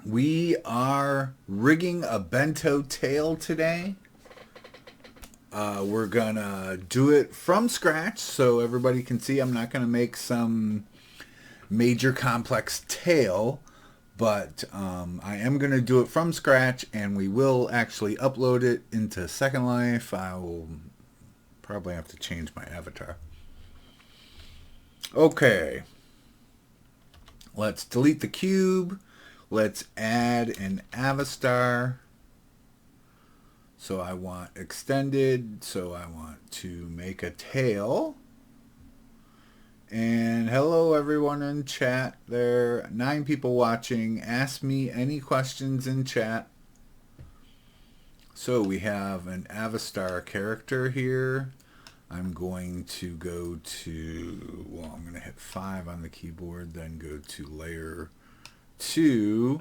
We are rigging a bento tail today. We're gonna do it from scratch so everybody can see. I'm not gonna make some major complex tail, but I am gonna do it from scratch, and we will actually upload it into Second Life. I will probably have to change my avatar. Okay, let's delete the cube. Let's add an Avastar. So I want extended. So I want to make a tail. And hello everyone in chat. There are 9 people watching. Ask me any questions in chat. So we have an Avastar character here. I'm going to go to, well, I'm going to hit 5 on the keyboard, then go to layer 2,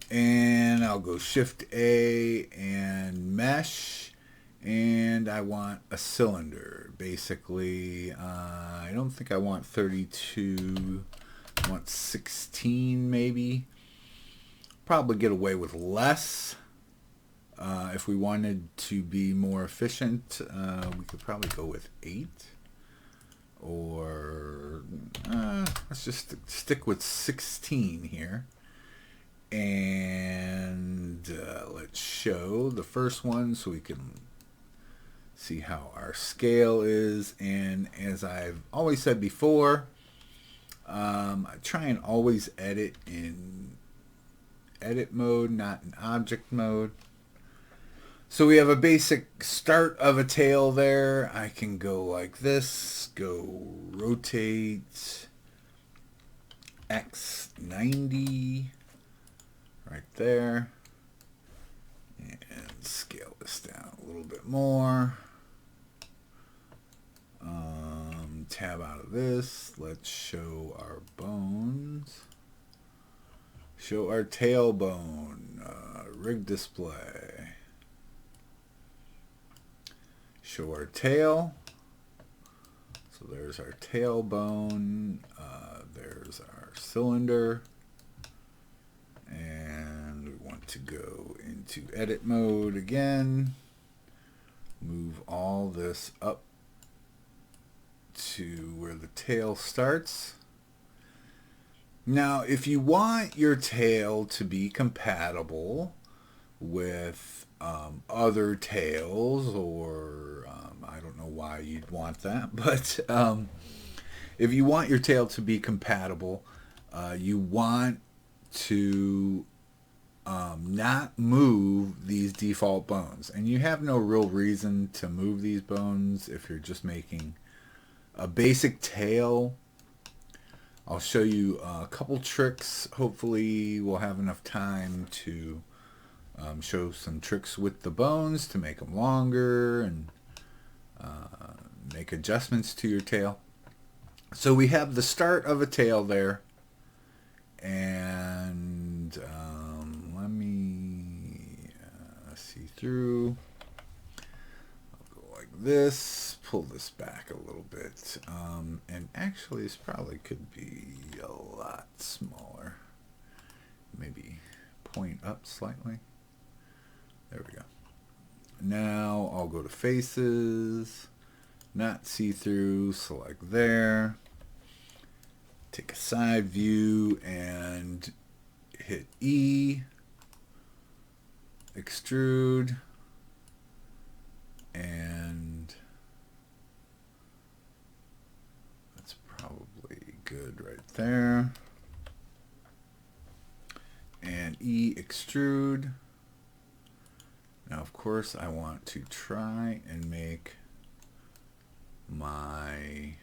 and I'll go Shift A and mesh, and I want a cylinder. Basically, I don't think I want 32, I want 16 maybe. Probably get away with less. If we wanted to be more efficient, we could probably go with 8. Or let's just stick with 16 here. And let's show the first one so we can see how our scale is. And as I've always said before, I try and always edit in edit mode, not in object mode. So we have a basic start of a tail there. I can go like this, go rotate X 90 right there, and scale this down a little bit more. Tab out of this. Let's show our bones. Show our tailbone. Rig display. Show our tail. So there's our tailbone. There's our cylinder. And we want to go into edit mode again. Move all this up to where the tail starts. Now, if you want your tail to be compatible with other tails, or I don't know why you'd want that, but if you want your tail to be compatible, you want to not move these default bones. And you have no real reason to move these bones if you're just making a basic tail. I'll show you a couple tricks. Hopefully we'll have enough time to show some tricks with the bones to make them longer and make adjustments to your tail. So we have the start of a tail there, and let me see through. I'll go like this, pull this back a little bit, and actually this probably could be a lot smaller. Maybe point up slightly. There we go. Now I'll go to faces, not see-through, select there, take a side view and hit E, extrude, and that's probably good right there, and E, extrude. Now, of course, I want to try and make my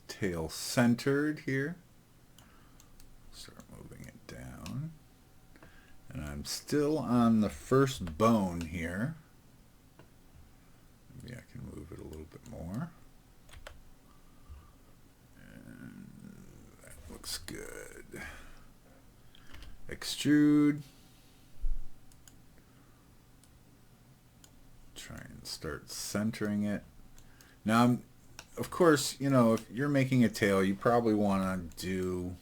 tail centered here. Start moving it down. And I'm still on the first bone here. Maybe I can move it a little bit more. And that looks good. Extrude. Try and start centering it. Now, of course, you know, if you're making a tail, you probably want to do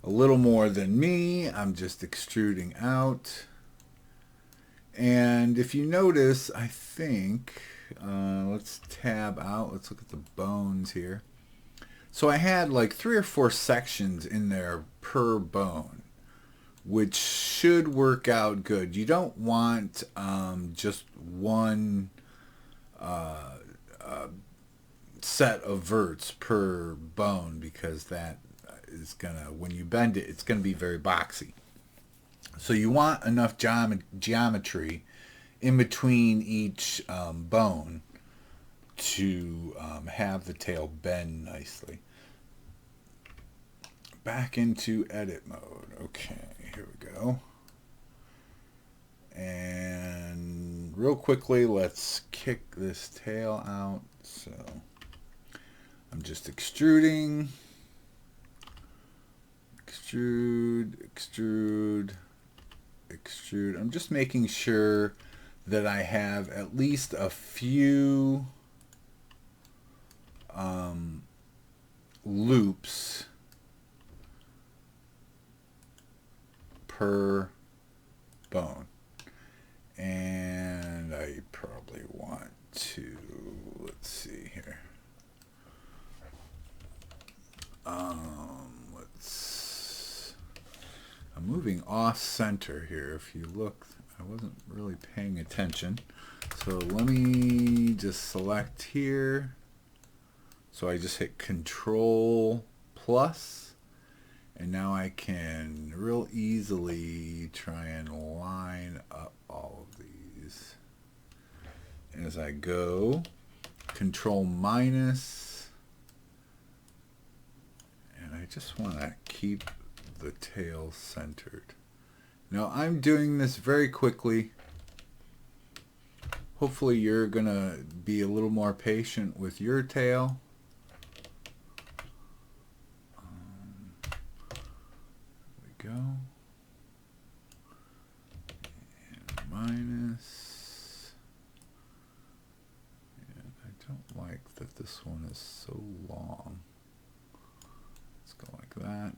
a little more than me. I'm just extruding out. And if you notice, I think, let's tab out. Let's look at the bones here. So I had like 3 or 4 sections in there per bone, which should work out good. You don't want just one set of verts per bone, because that is gonna, when you bend it, it's gonna be very boxy. So you want enough geometry in between each bone to have the tail bend nicely. Back into edit mode. Okay, here we go. And real quickly, let's kick this tail out. So I'm just extruding. Extrude, extrude, extrude. I'm just making sure that I have at least a few loops per bone. And I probably want to, let's see here. I'm moving off center here. If you look, I wasn't really paying attention. So let me just select here. So I just hit Control plus, and now I can real easily try and line up all of these as I go. Control minus, and I just want to keep the tail centered. Now I'm doing this very quickly. Hopefully you're gonna be a little more patient with your tail. There we go. And minus. And I don't like that this one is so long. Let's go like that.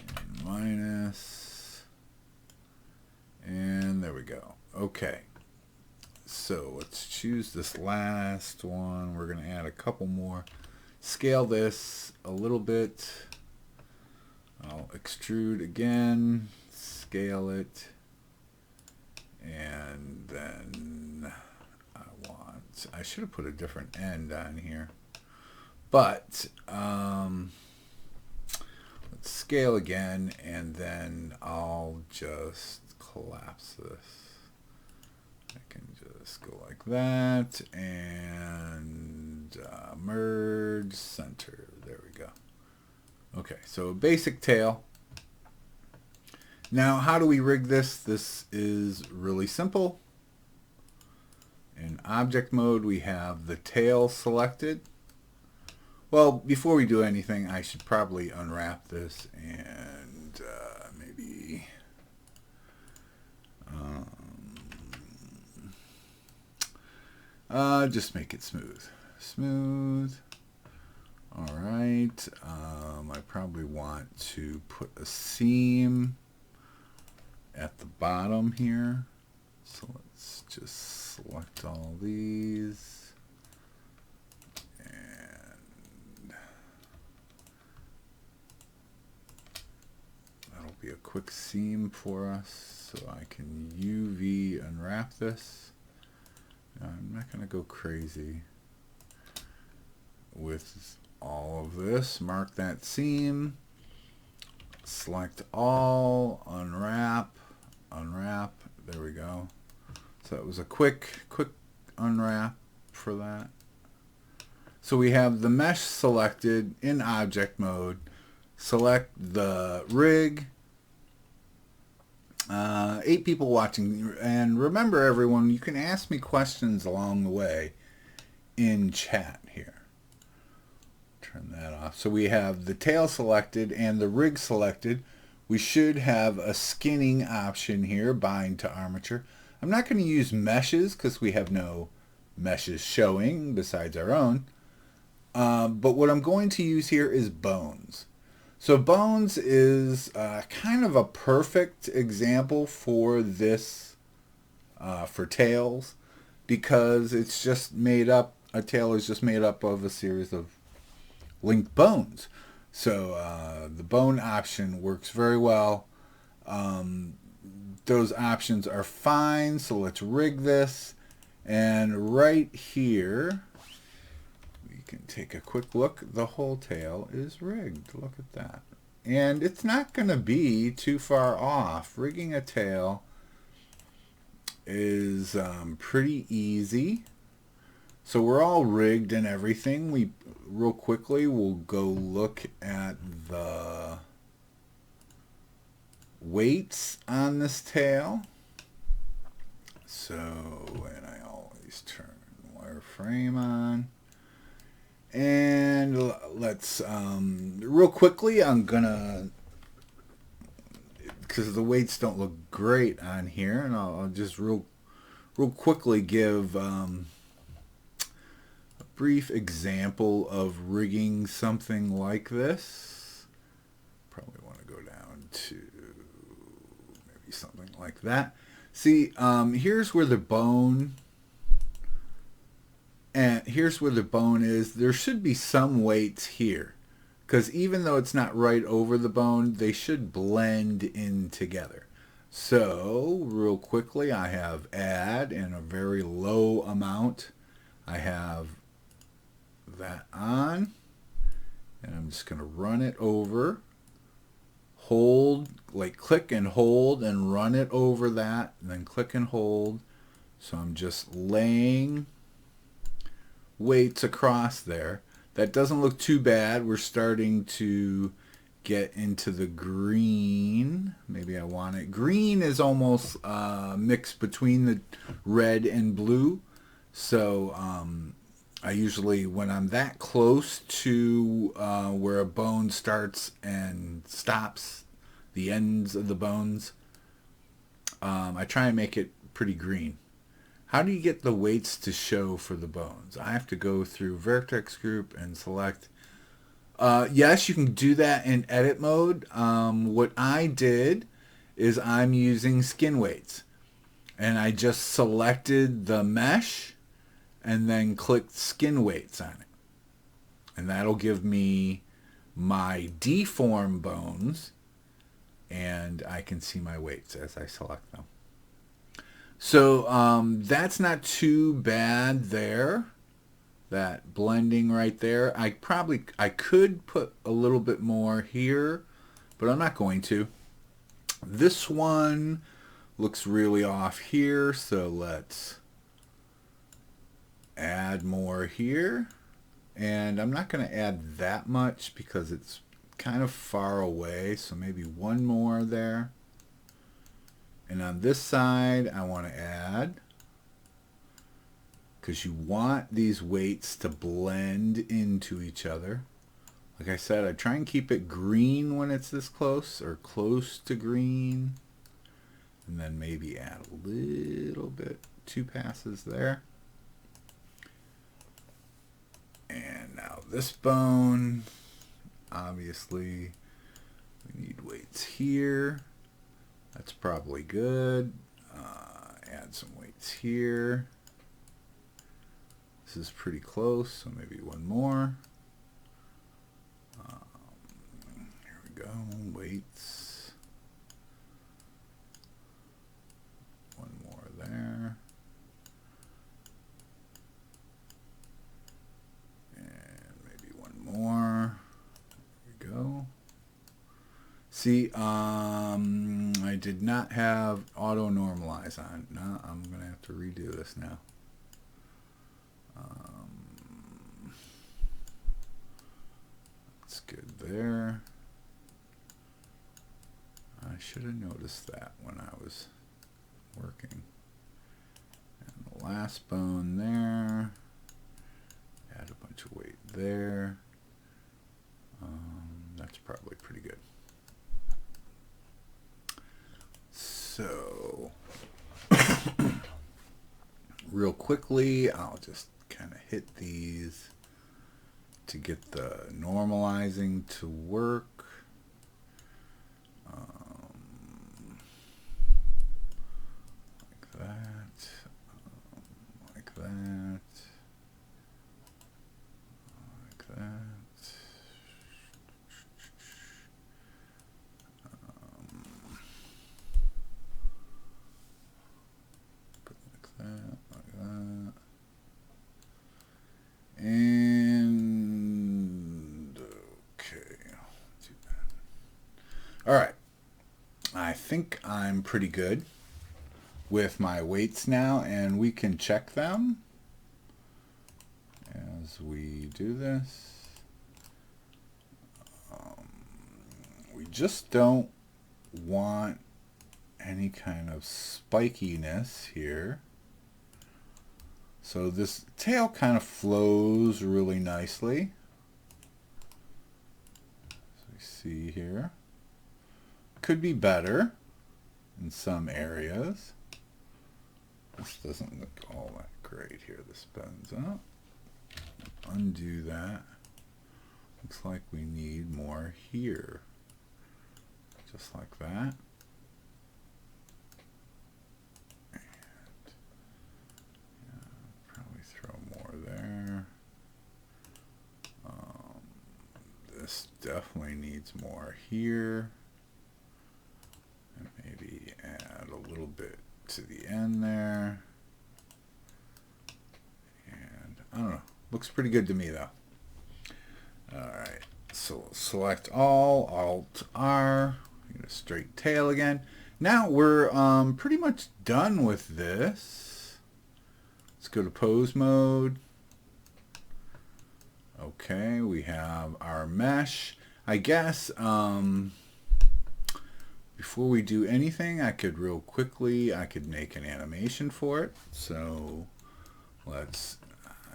And minus. And there we go. Okay. So let's choose this last one. We're going to add a couple more. Scale this a little bit. I'll extrude again. Scale it. And then I should have put a different end on here. But let's scale again, and then I'll just collapse this. I can just go like that and merge center. There we go. Okay, so a basic tail. Now, how do we rig this? This is really simple. In object mode, we have the tail selected. Well, before we do anything, I should probably unwrap this and maybe just make it smooth. Smooth. All right. I probably want to put a seam at the bottom here. So let's just select all these. And that'll be a quick seam for us. So I can UV unwrap this. I'm not going to go crazy with all of this. Mark that seam. Select all. Unwrap. Unwrap. There we go. So it was a quick unwrap for that. So we have the mesh selected in object mode. Select the rig. 8 people watching, and remember everyone, you can ask me questions along the way in chat here. Turn that off. So we have the tail selected and the rig selected. We should have a skinning option here, bind to armature. I'm not going to use meshes because we have no meshes showing besides our own. But what I'm going to use here is bones. So Bones is kind of a perfect example for this, for tails, because it's just made up, a tail is just made up of a series of linked bones. So the bone option works very well. Those options are fine, so let's rig this. And right here, we can take a quick look. The whole tail is rigged. Look at that. And it's not going to be too far off. Rigging a tail is pretty easy. So we're all rigged and everything. We real quickly we'll go look at the weights on this tail. So, and I always turn wireframe on. And let's, real quickly, I'm gonna, because the weights don't look great on here, and I'll just real quickly give a brief example of rigging something like this. Probably want to go down to maybe something like that. See, here's where the bone, and here's where the bone is. There should be some weights here, because even though it's not right over the bone, they should blend in together. So real quickly, I have add in a very low amount. I have that on, and I'm just going to run it over. Hold, like click and hold and run it over that, and then click and hold. So I'm just laying weights across there. That doesn't look too bad. We're starting to get into the green. Maybe I want it. Green is almost mixed between the red and blue. So I usually, when I'm that close to where a bone starts and stops, the ends of the bones, I try and make it pretty green. How do you get the weights to show for the bones? I have to go through Vertex Group and select. Yes, you can do that in edit mode. What I did is I'm using skin weights. And I just selected the mesh and then clicked skin weights on it. And that'll give me my deform bones, and I can see my weights as I select them. So that's not too bad there. That blending right there. I could put a little bit more here, but I'm not going to. This one looks really off here, so let's add more here. And I'm not going to add that much because it's kind of far away, so maybe one more there. And on this side, I want to add, because you want these weights to blend into each other. Like I said, I try and keep it green when it's this close, or close to green. And then maybe add a little bit, 2 passes there. And now this bone, obviously, we need weights here. That's probably good. Add some weights here. This is pretty close, so maybe one more. Here we go, weights. One more there. And maybe one more. There we go. See, I did not have auto normalize on. No, I'm going to have to redo this now. That's good there. I should have noticed that when I was working. And the last bone there. Add a bunch of weight there. That's probably pretty good. So, real quickly, I'll just kind of hit these to get the normalizing to work. All right. I think I'm pretty good with my weights now, and we can check them as we do this. We just don't want any kind of spikiness here. So this tail kind of flows really nicely. As we see here. Could be better in some areas. This doesn't look all that great here. This bends up. Undo that. Looks like we need more here. Just like that. There. This definitely needs more here, and maybe add a little bit to the end there, and I don't know, looks pretty good to me though. Alright, so select all, Alt R, get a straight tail again. Now we're pretty much done with this. Let's go to pose mode. Okay, we have our mesh. I guess before we do anything, I could real quickly, I could make an animation for it. So let's,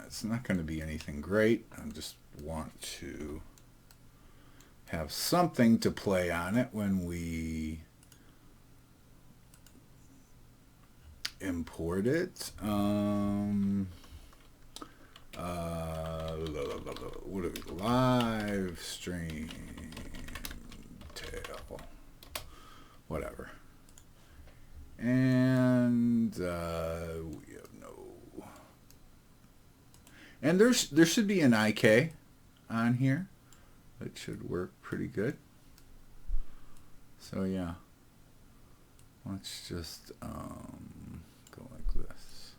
it's not going to be anything great. I just want to have something to play on it when we import it. What are we? Live stream tail, whatever. And we have no. And there should be an IK on here. That should work pretty good. So yeah, let's just go like this.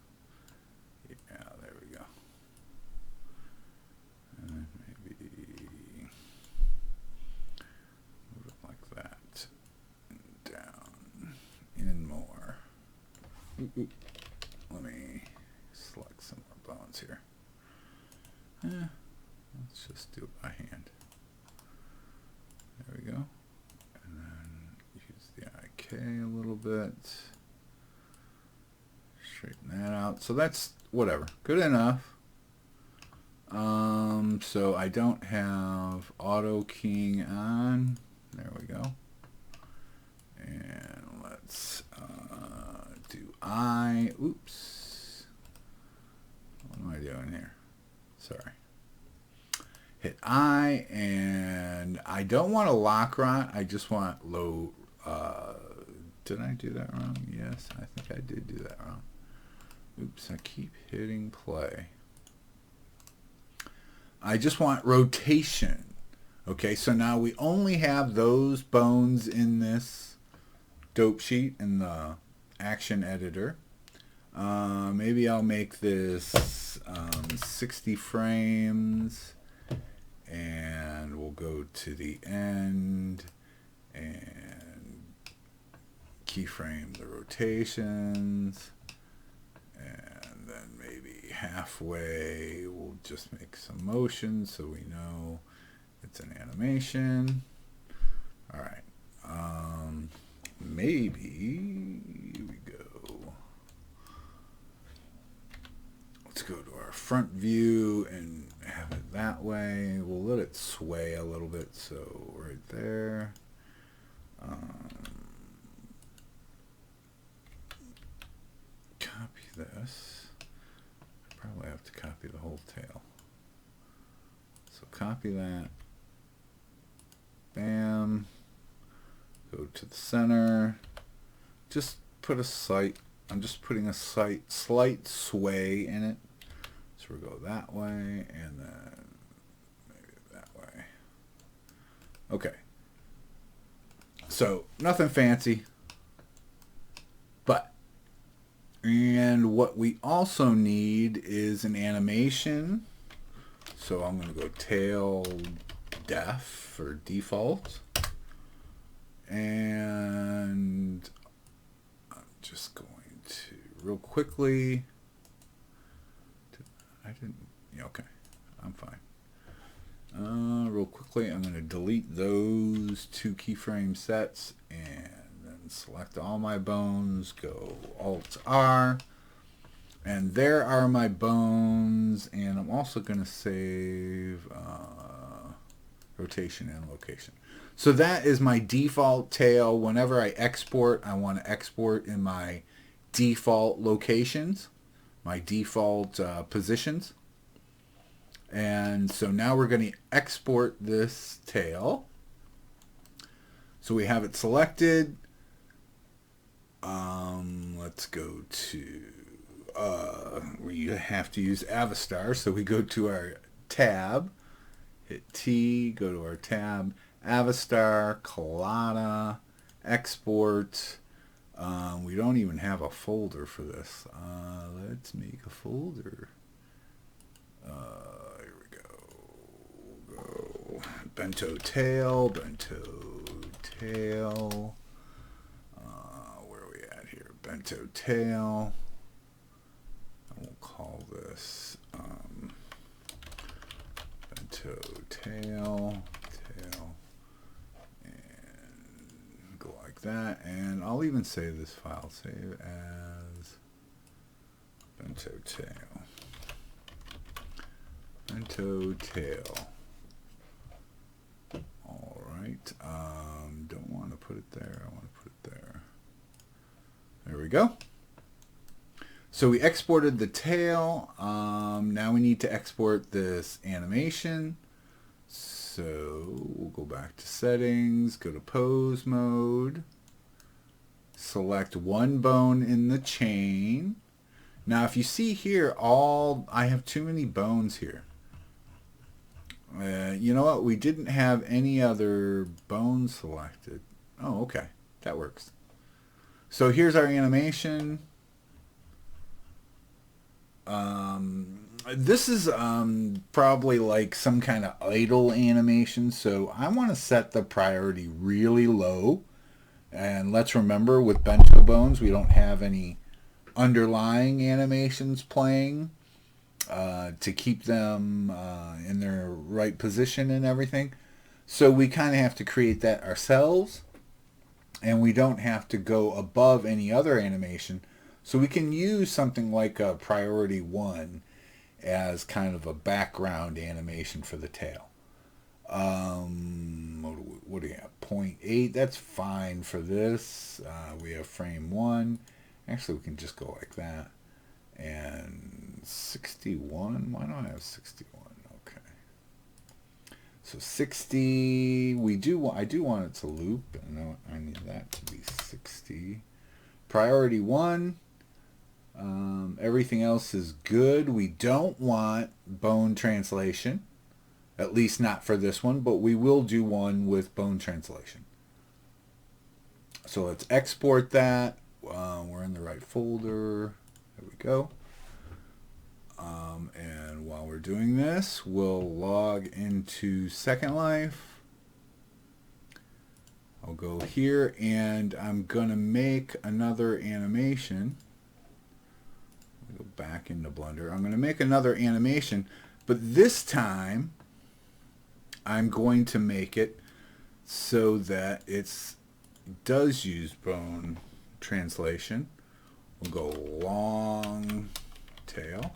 Yeah, there we go. And maybe move it like that. And down. In more. Ooh. Let me select some more bones here. Let's just do it by hand. There we go. And then use the IK a little bit. Straighten that out. So that's whatever. Good enough. So I don't have auto keying on. There we go. And let's do I. Oops. What am I doing here? Sorry. Hit I, and I don't want a lock rot. I just want low. Did I do that wrong? Yes, I think I did do that wrong. Oops, I keep hitting play. I just want rotation. Okay, so now we only have those bones in this dope sheet in the action editor. Maybe I'll make this 60 frames, and we'll go to the end and keyframe the rotations, and then maybe halfway we'll just make some motion so we know it's an animation. All right, maybe we go, let's go to our front view and have it that way. We'll let it sway a little bit, so right there. Copy this. Probably have to copy the whole tail. So copy that. Bam. Go to the center. Just put a slight, I'm just putting a slight sway in it. So we'll go that way and then maybe that way. Okay. So nothing fancy. But, and what we also need is an animation. So I'm going to go tail def for default. And I'm just going to real quickly. I didn't. Yeah, okay. I'm fine. Real quickly, I'm going to delete those 2 keyframe sets and then select all my bones. Go Alt R. And there are my bones. And I'm also going to save rotation and location. So that is my default tail. Whenever I export, I want to export in my default locations, my default positions. And so now we're going to export this tail. So we have it selected. Let's go to, we have to use Avastar. So we go to our tab, hit T, go to our tab, Avastar, Collada, export. We don't even have a folder for this. Let's make a folder. Here we go. Bento tail, Bento tail. Where are we at here? Bento tail. I will call this Bento tail, and go like that. And I'll even save this file. Save as Bento tail. Bento tail. All right. Don't want to put it there. I want to put it there. There we go. So we exported the tail. Now we need to export this animation. So we'll go back to settings, go to pose mode, select one bone in the chain. Now if you see here, I have too many bones here. You know what? We didn't have any other bones selected. Oh, okay. That works. So here's our animation. This is probably like some kind of idle animation. So I want to set the priority really low. And let's remember with bento bones, we don't have any underlying animations playing. To keep them in their right position and everything. So we kind of have to create that ourselves, and we don't have to go above any other animation. So we can use something like a priority 1 as kind of a background animation for the tail. What do we have? 0.8, that's fine for this. We have frame 1. Actually, we can just go like that. And 61, why don't I have 61? Okay. So 60, I do want it to loop, and I need that to be 60. Priority 1, everything else is good. We don't want bone translation, at least not for this one, but we will do one with bone translation. So let's export that. We're in the right folder. There we go. And while we're doing this, we'll log into Second Life. I'll go here and I'm going to make another animation. Go back into Blender. I'm going to make another animation, but this time I'm going to make it so that it does use bone translation. We'll go long tail.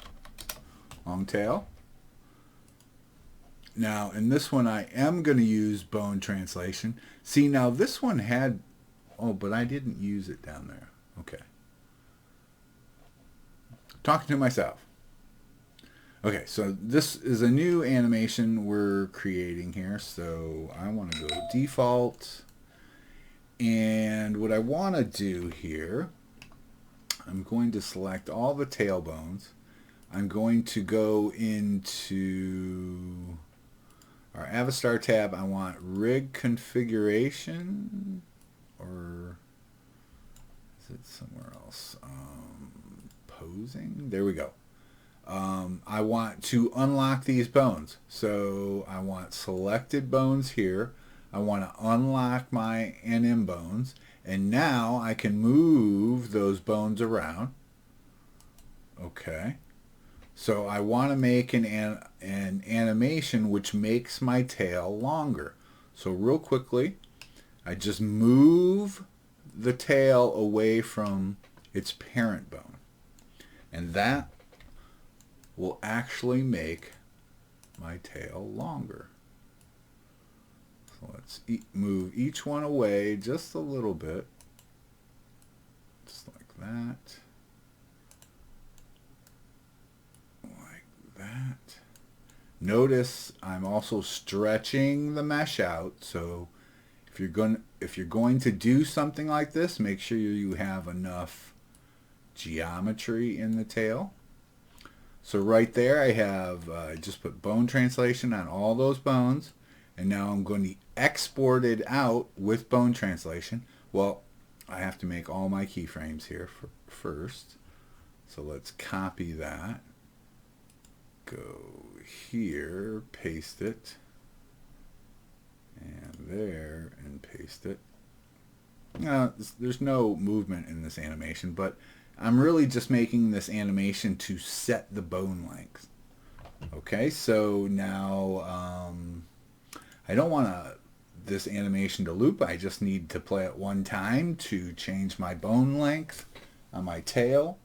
Now in this one I am going to use bone translation. See, now this one had, oh, but I didn't use it down there. Okay. Talking to myself. Okay, so this is a new animation we're creating here. So I want to go default. And what I want to do here, I'm going to select all the tail bones. I'm going to go into our Avastar tab. I want rig configuration, or is it somewhere else? Posing. There we go. I want to unlock these bones. So I want selected bones here. I want to unlock my NM bones, and now I can move those bones around. Okay. So I want to make an animation which makes my tail longer. So real quickly, I just move the tail away from its parent bone. And that will actually make my tail longer. So let's move each one away just a little bit. Just like that. Like that. Notice I'm also stretching the mesh out, so if you're going to do something like this, make sure you have enough geometry in the tail. So right there I have just put bone translation on all those bones, and now I'm going to export it out with bone translation. Well, I have to make all my keyframes here first. So let's copy that. Go here, paste it, and there, and paste it. Now, there's no movement in this animation, but I'm really just making this animation to set the bone length. Okay, so now I don't want this animation to loop. I just need to play it one time to change my bone length on my tail.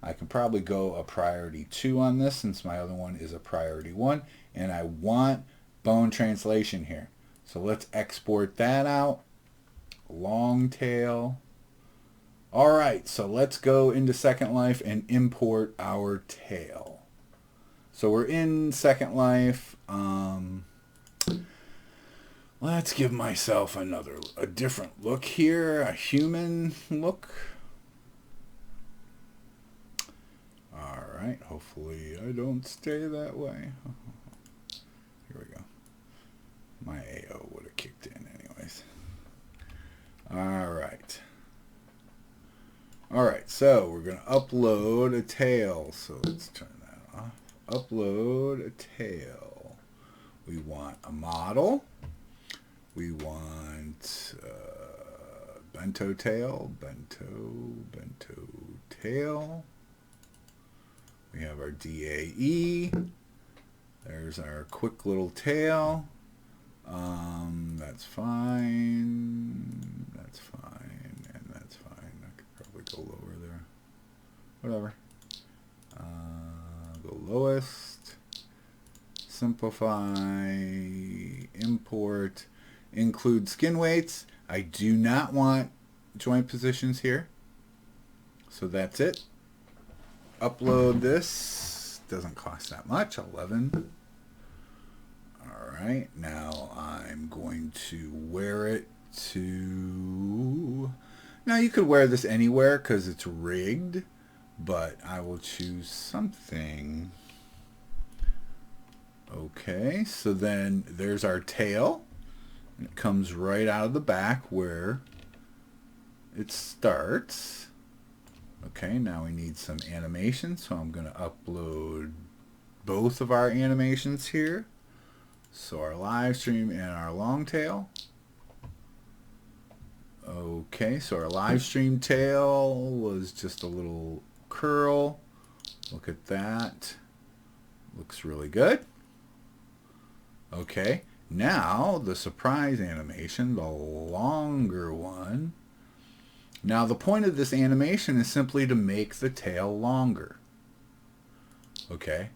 I can probably go a priority 2 on this since my other one is a priority 1, and I want bone translation here. So let's export that out. Long tail. Alright, so let's go into Second Life and import our tail. So we're in Second Life. Let's give myself a different look here, a human look. Alright, hopefully I don't stay that way. Here we go. My AO would have kicked in anyways. Alright. Alright, so we're going to upload a tail. So let's turn that off. Upload a tail. We want a model. We want bento tail. Bento tail. We have our DAE. There's our quick little tail. That's fine. That's fine. And that's fine. I could probably go lower there. Whatever. Go lowest. Simplify. Import. Include skin weights. I do not want joint positions here. So that's it. Upload this. Doesn't cost that much. 11. Alright, now I'm going to wear it to... Now you could wear this anywhere because it's rigged, but I will choose something. Okay, so then there's our tail. It comes right out of the back where it starts. Okay, now we need some animation, so I'm going to upload both of our animations here. So our live stream and our long tail. Okay, so our live stream tail was just a little curl. Look at that. Looks really good. Okay, now the surprise animation, the longer one. Now the point of this animation is simply to make the tail longer. Okay,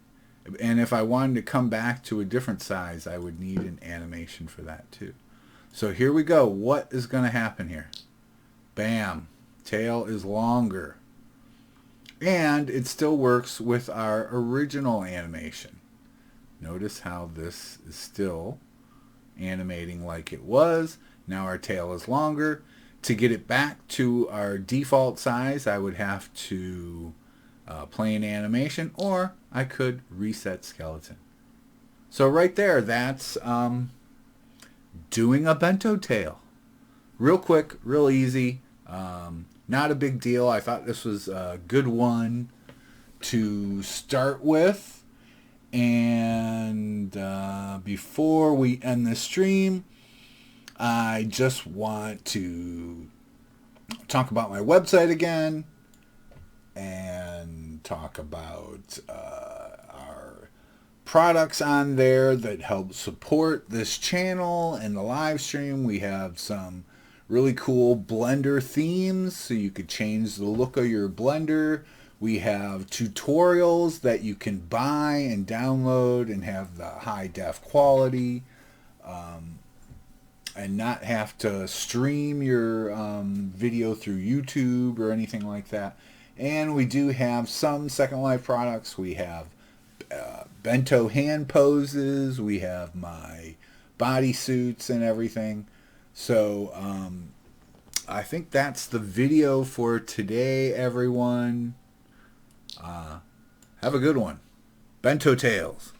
and if I wanted to come back to a different size, I would need an animation for that too. So here we go. What is going to happen here? Bam, tail is longer. And it still works with our original animation. Notice how this is still animating like it was. Now our tail is longer. To get it back to our default size, I would have to play an animation, or I could reset skeleton. So right there, that's doing a bento tail. Real quick, real easy. Not a big deal. I thought this was a good one to start with. And before we end the stream, I just want to talk about my website again and talk about our products on there that help support this channel and the live stream. We have some really cool blender themes so you could change the look of your blender. We have tutorials that you can buy and download and have the high def quality, and not have to stream your video through YouTube or anything like that. And we do have some Second Life products. We have Bento hand poses. We have my bodysuits and everything. So I think that's the video for today, everyone. Have a good one. Bento Tales.